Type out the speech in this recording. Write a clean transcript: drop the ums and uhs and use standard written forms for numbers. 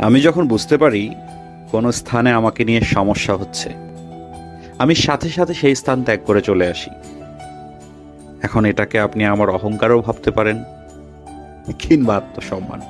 আমি যখন বুঝতে পারি কোনো স্থানে আমাকে নিয়ে সমস্যা হচ্ছে, আমি সাথে সাথে সেই স্থান ত্যাগ করে চলে আসি। এখন এটাকে আপনি আমার অহংকারও ভাবতে পারেন, কিংবা আত্মসম্মান।